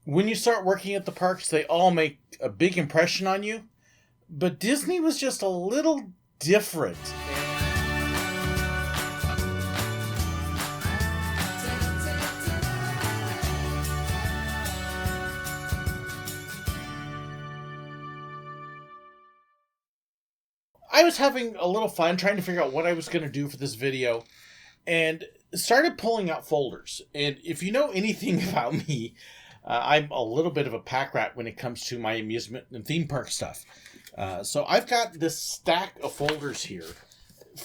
When you start working at the parks, they all make a big impression on you. But Disney was just a little different. I was having a little fun trying to figure out what I was going to do for this video and started pulling out folders. And if you know anything about me, I'm a little bit of a pack rat when it comes to my amusement and theme park stuff. So I've got this stack of folders here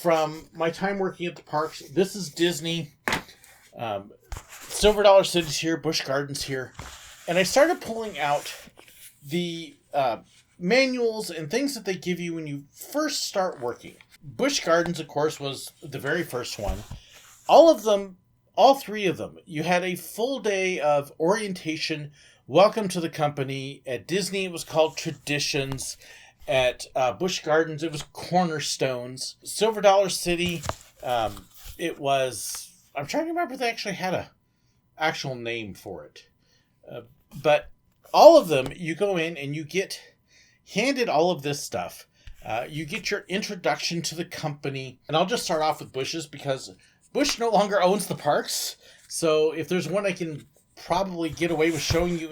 from my time working at the parks. This is Disney. Silver Dollar City's here. Busch Gardens here. And I started pulling out the manuals and things that they give you when you first start working. Busch Gardens, of course, was the very first one. All of them, all three of them, you had a full day of orientation, welcome to the company. At Disney, it was called Traditions. At Busch Gardens, it was Cornerstones. Silver Dollar City, it was... I'm trying to remember if they actually had a actual name for it. But all of them, you go in and you get handed all of this stuff. You get your introduction to the company. And I'll just start off with Busch's because Busch no longer owns the parks. So if there's one I can probably get away with showing you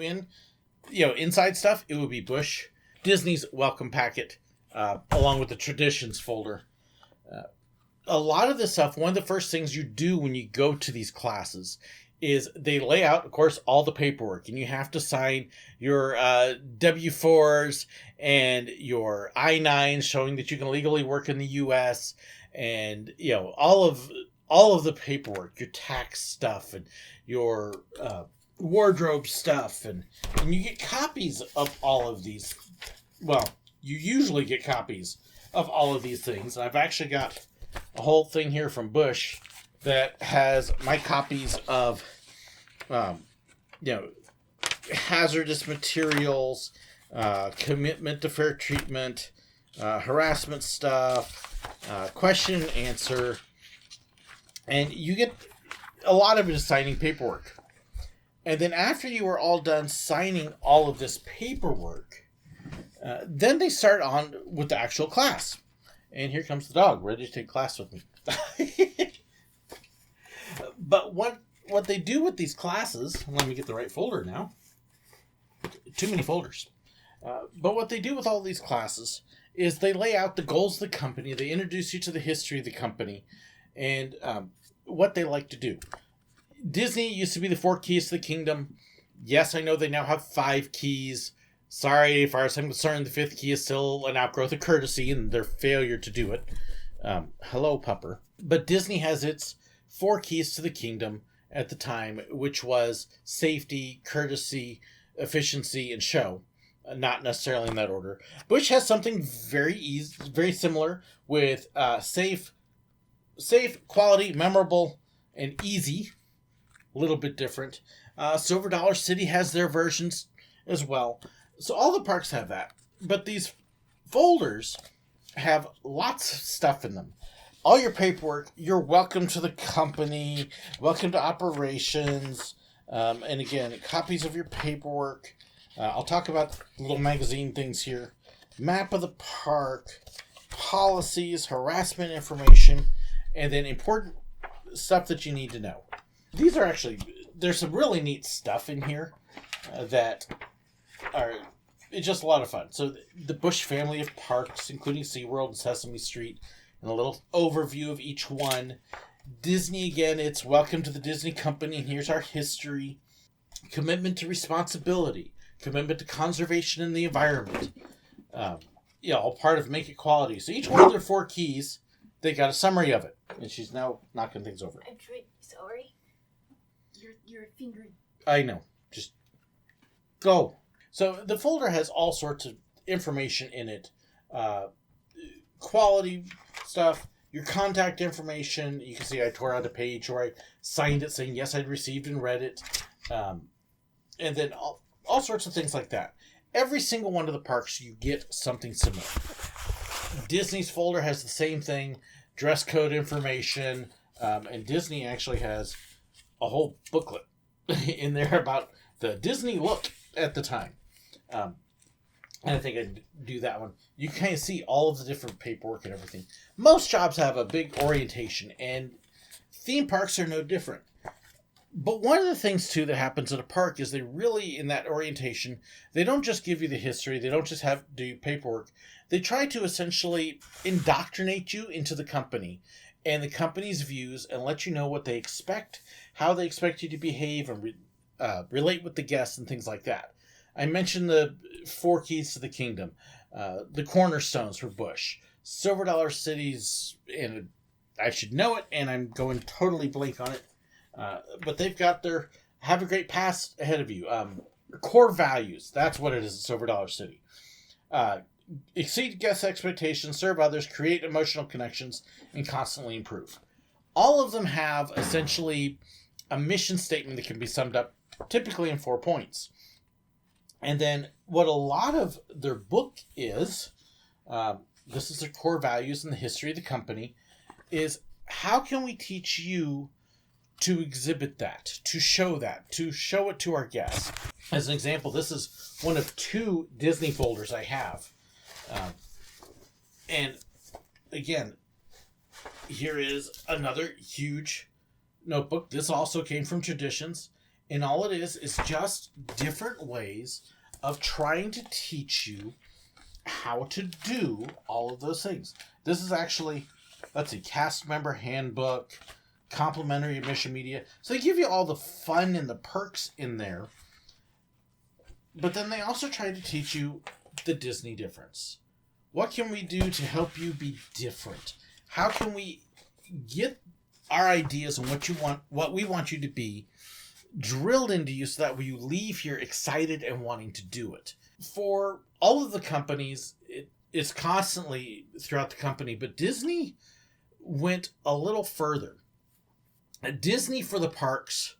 inside stuff, it would be Busch. Disney's welcome packet, along with the Traditions folder. A lot of this stuff, one of the first things you do when you go to these classes is they lay out, of course, all the paperwork. And you have to sign your W-4s and your I-9s showing that you can legally work in the U.S. And, all of the paperwork, your tax stuff and your wardrobe stuff. And you get copies of all of these. Well, you usually get copies of all of these things. I've actually got a whole thing here from Busch that has my copies of, hazardous materials, commitment to fair treatment, harassment stuff, question and answer. And you get a lot of it is signing paperwork. And then after you are all done signing all of this paperwork, then they start on with the actual class. And here comes the dog, ready to take class with me. But what they do with these classes, let me get the right folder now. Too many folders. But what they do with all these classes is they lay out the goals of the company. They introduce you to the history of the company and what they like to do. Disney used to be the 4 keys to the kingdom. Yes, I know they now have 5 keys. Sorry, as far as I'm concerned, the 5th key is still an outgrowth of courtesy and their failure to do it. Hello, pupper. But Disney has its 4 keys to the kingdom at the time, which was safety, courtesy, efficiency, and show. Not necessarily in that order. Busch has something very similar with safe, quality, memorable, and easy. A little bit different. Silver Dollar City has their versions as well. So all the parks have that. But these folders have lots of stuff in them. All your paperwork, you're welcome to the company, welcome to operations, and again, copies of your paperwork. I'll talk about little magazine things here. Map of the park, policies, harassment information, and then important stuff that you need to know. These are there's some really neat stuff in here that it's just a lot of fun. So the Busch family of parks, including SeaWorld and Sesame Street, and a little overview of each one. Disney, again, it's welcome to the Disney company, and here's our history. Commitment to responsibility. Commitment to conservation in the environment. All part of Make It Quality. So each one of their 4 keys, they got a summary of it. And she's now knocking things over. I'm sorry. Your finger. I know. Just go. So the folder has all sorts of information in it. Quality stuff, your contact information. You can see I tore out a page where I signed it saying, yes, I'd received and read it. And then all sorts of things like that. Every single one of the parks, you get something similar. Disney's folder has the same thing. Dress code information. And Disney actually has a whole booklet in there about the Disney look. at the time. And I think I'd do that one. You kind of see all of the different paperwork and everything. Most jobs have a big orientation, and theme parks are no different. But one of the things, too, that happens at a park is they really, in that orientation, they don't just give you the history. They don't just do paperwork. They try to essentially indoctrinate you into the company and the company's views and let you know what they expect, how they expect you to behave and relate with the guests and things like that. I mentioned the 4 keys to the kingdom, the cornerstones for Busch, Silver Dollar Cities, and I should know it, and I'm going totally blank on it. But they've got their have a great past ahead of you. Core values, that's what it is at Silver Dollar City. Exceed guest expectations, serve others, create emotional connections, and constantly improve. All of them have essentially a mission statement that can be summed up typically in 4 points. And then what a lot of their book is, this is their core values and the history of the company, is how can we teach you to exhibit that, to show it to our guests. As an example, this is one of 2 Disney folders I have. And again, here is another huge notebook. This also came from Traditions. And all it is just different ways of trying to teach you how to do all of those things. This is actually, let's see, cast member handbook, complimentary admission media. So they give you all the fun and the perks in there. But then they also try to teach you the Disney difference. What can we do to help you be different? How can we get our ideas and what we want you to be drilled into you so that you leave here excited and wanting to do it? For all of the companies, it's constantly throughout the company, but Disney went a little further. At Disney, for the parks,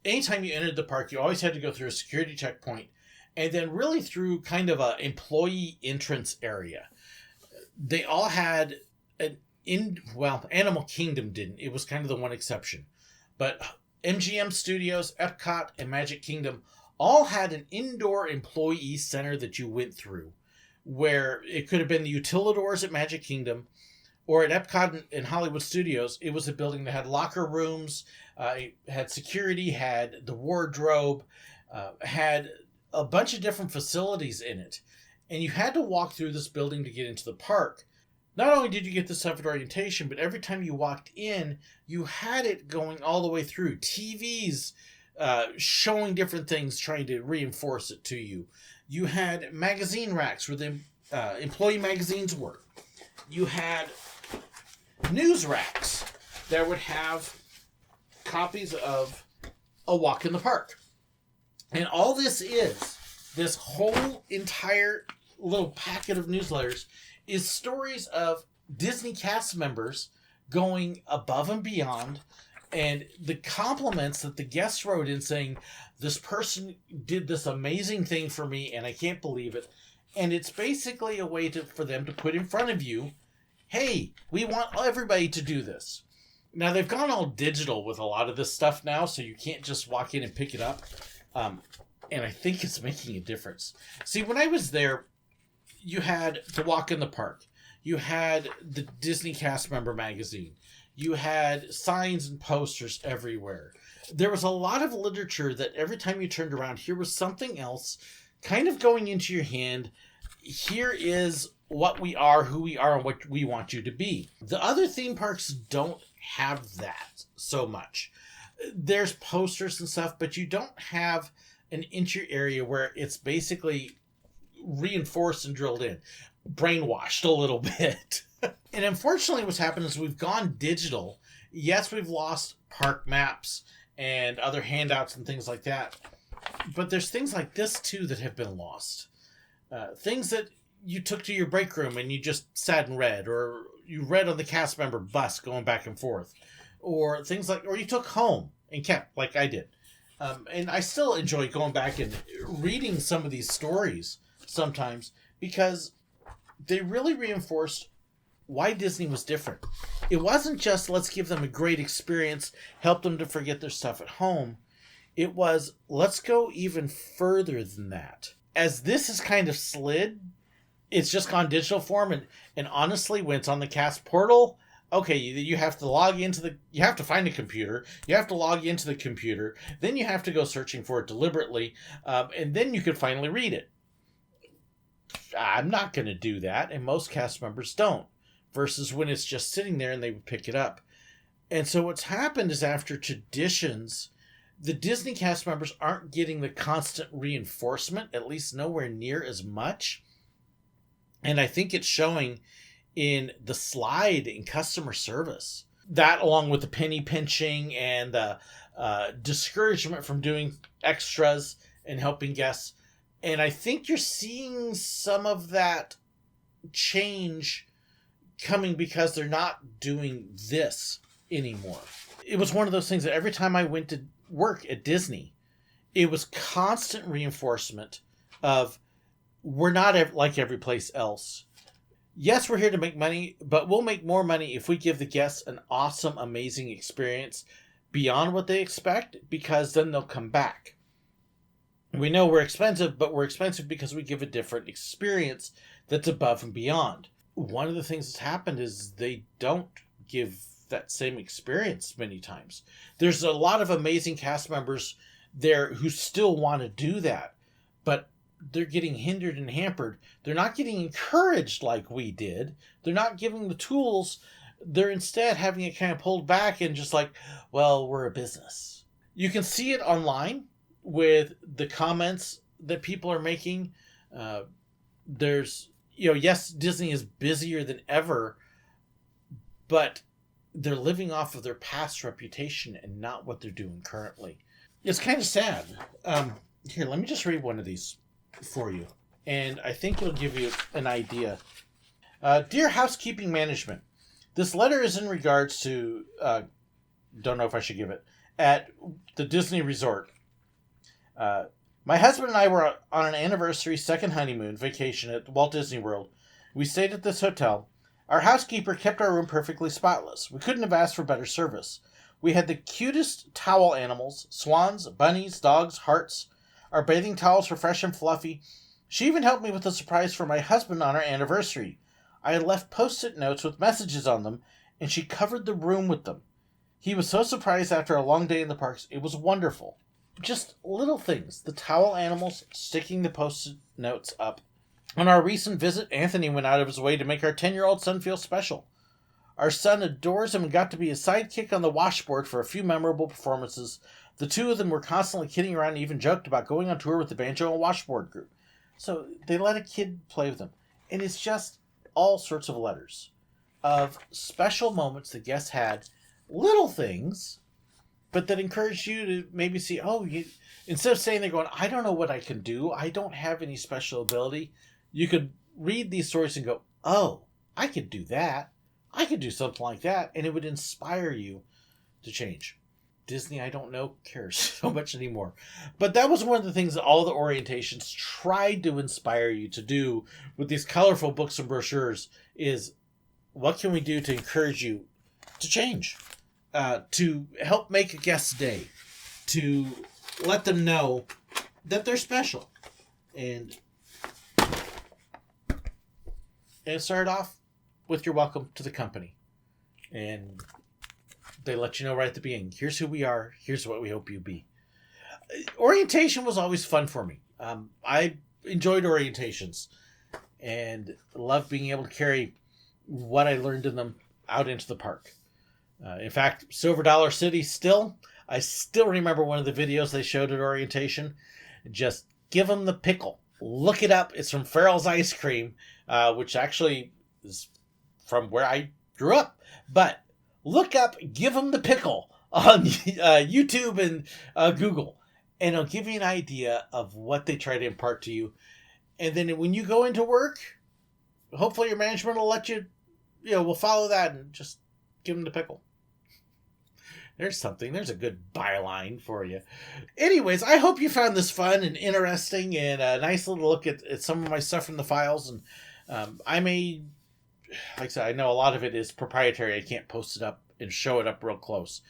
anytime you entered the park, you always had to go through a security checkpoint, and then really through kind of a employee entrance area. They all had Animal Kingdom didn't. It was kind of the one exception. But MGM Studios, Epcot, and Magic Kingdom all had an indoor employee center that you went through, where it could have been the Utilidors at Magic Kingdom, or at Epcot and Hollywood Studios. It was a building that had locker rooms, had security, had the wardrobe, had a bunch of different facilities in it. And you had to walk through this building to get into the park. Not only did you get the stuff at orientation, but every time you walked in, you had it going all the way through. TVs showing different things, trying to reinforce it to you. You had magazine racks where the employee magazines were. You had news racks that would have copies of A Walk in the Park. And all this whole entire little packet of newsletters is stories of Disney cast members going above and beyond, and the compliments that the guests wrote in saying, this person did this amazing thing for me and I can't believe it. And it's basically a way for them to put in front of you, hey, we want everybody to do this. Now, they've gone all digital with a lot of this stuff now, so you can't just walk in and pick it up. And I think it's making a difference. See, when I was there, you had To Walk in the Park. You had the Disney Cast Member magazine. You had signs and posters everywhere. There was a lot of literature that every time you turned around, here was something else kind of going into your hand. Here is what we are, who we are, and what we want you to be. The other theme parks don't have that so much. There's posters and stuff, but you don't have an entry area where it's basically reinforced and drilled in. Brainwashed a little bit. And unfortunately what's happened is we've gone digital. Yes, we've lost park maps and other handouts and things like that. But there's things like this too that have been lost. Things that you took to your break room and you just sat and read, or you read on the cast member bus going back and forth, or things like, or you took home and kept, like I did. And I still enjoy going back and reading some of these stories sometimes because they really reinforced why Disney was different. It wasn't just let's give them a great experience, help them to forget their stuff at home. It was, let's go even further than that. As this has kind of slid, it's just gone digital form. And honestly, when it's on the cast portal, okay, you have to log into you have to find a computer. You have to log into the computer. Then you have to go searching for it deliberately. And then you can finally read it. I'm not going to do that. And most cast members don't. Versus when it's just sitting there and they would pick it up. And so what's happened is after traditions, the Disney cast members aren't getting the constant reinforcement, at least nowhere near as much. And I think it's showing in the slide in customer service. That, along with the penny pinching and the discouragement from doing extras and helping guests. And I think you're seeing some of that change coming because they're not doing this anymore. It was one of those things that every time I went to work at Disney, it was constant reinforcement of, we're not like every place else. Yes, we're here to make money, but we'll make more money if we give the guests an awesome, amazing experience beyond what they expect, because then they'll come back. We know we're expensive, but we're expensive because we give a different experience that's above and beyond. One of the things that's happened is they don't give that same experience many times. There's a lot of amazing cast members there who still want to do that, but they're getting hindered and hampered. They're not getting encouraged like we did. They're not giving the tools. They're instead having it kind of pulled back and just like, well, we're a business. You can see it online with the comments that people are making. There's, yes, Disney is busier than ever, but they're living off of their past reputation and not what they're doing currently. It's kind of sad. Here, let me just read one of these for you, and I think it'll give you an idea. Dear Housekeeping Management, this letter is in regards to, don't know if I should give it, at the Disney Resort. My husband and I were on an anniversary second honeymoon vacation at Walt Disney World. We stayed at this hotel. Our housekeeper kept our room perfectly spotless. We couldn't have asked for better service. We had the cutest towel animals, swans, bunnies, dogs, hearts. Our bathing towels were fresh and fluffy. She even helped me with a surprise for my husband on our anniversary. I had left post-it notes with messages on them, and she covered the room with them. He was so surprised after a long day in the parks. It was wonderful. Just little things. The towel animals, sticking the post-it notes up. On our recent visit, Anthony went out of his way to make our 10-year-old son feel special. Our son adores him and got to be his sidekick on the washboard for a few memorable performances. The two of them were constantly kidding around and even joked about going on tour with the banjo and washboard group. So they let a kid play with them. And it's just all sorts of letters of special moments the guests had, little things, but that encourage you to maybe see, instead of saying they're going, I don't know what I can do, I don't have any special ability, you could read these stories and go, oh, I could do that. I could do something like that. And it would inspire you to change. Disney, I don't know, cares so much anymore. But that was one of the things that all the orientations tried to inspire you to do with these colorful books and brochures is, what can we do to encourage you to change? To help make a guest's day. To let them know that they're special. And it started off with your welcome to the company. And they let you know right at the beginning, here's who we are, here's what we hope you be. Orientation was always fun for me. I enjoyed orientations and loved being able to carry what I learned in them out into the park. In fact, Silver Dollar City I still remember one of the videos they showed at orientation. Just give them the pickle. Look it up. It's from Farrell's Ice Cream, which actually is from where I grew up. But look up Give them the Pickle on YouTube and Google. And it'll give you an idea of what they try to impart to you. And then when you go into work, hopefully your management will let you, will follow that and just give them the pickle. There's something. There's a good byline for you. Anyways, I hope you found this fun and interesting and a nice little look at some of my stuff from the files. And I may, like I said, I know a lot of it is proprietary. I can't post it up and show it up real close.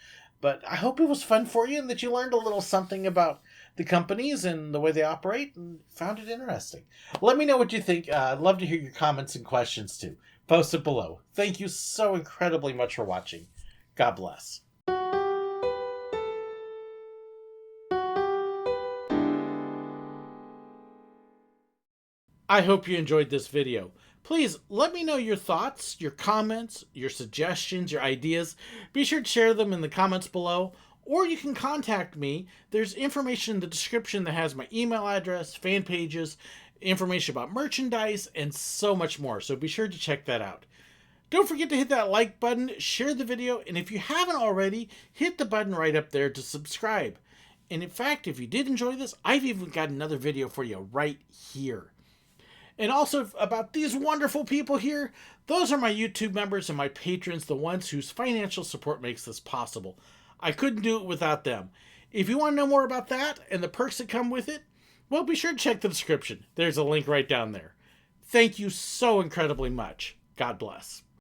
But I hope it was fun for you and that you learned a little something about the companies and the way they operate and found it interesting. Let me know what you think. I'd love to hear your comments and questions too. Post it below. Thank you so incredibly much for watching. God bless. I hope you enjoyed this video. Please let me know your thoughts, your comments, your suggestions, your ideas. Be sure to share them in the comments below, or you can contact me. There's information in the description that has my email address, fan pages, information about merchandise, and so much more. So be sure to check that out. Don't forget to hit that like button, share the video, and if you haven't already, hit the button right up there to subscribe. And in fact, if you did enjoy this, I've even got another video for you right here. And also about these wonderful people here, those are my YouTube members and my patrons, the ones whose financial support makes this possible. I couldn't do it without them. If you want to know more about that and the perks that come with it, well, be sure to check the description. There's a link right down there. Thank you so incredibly much. God bless.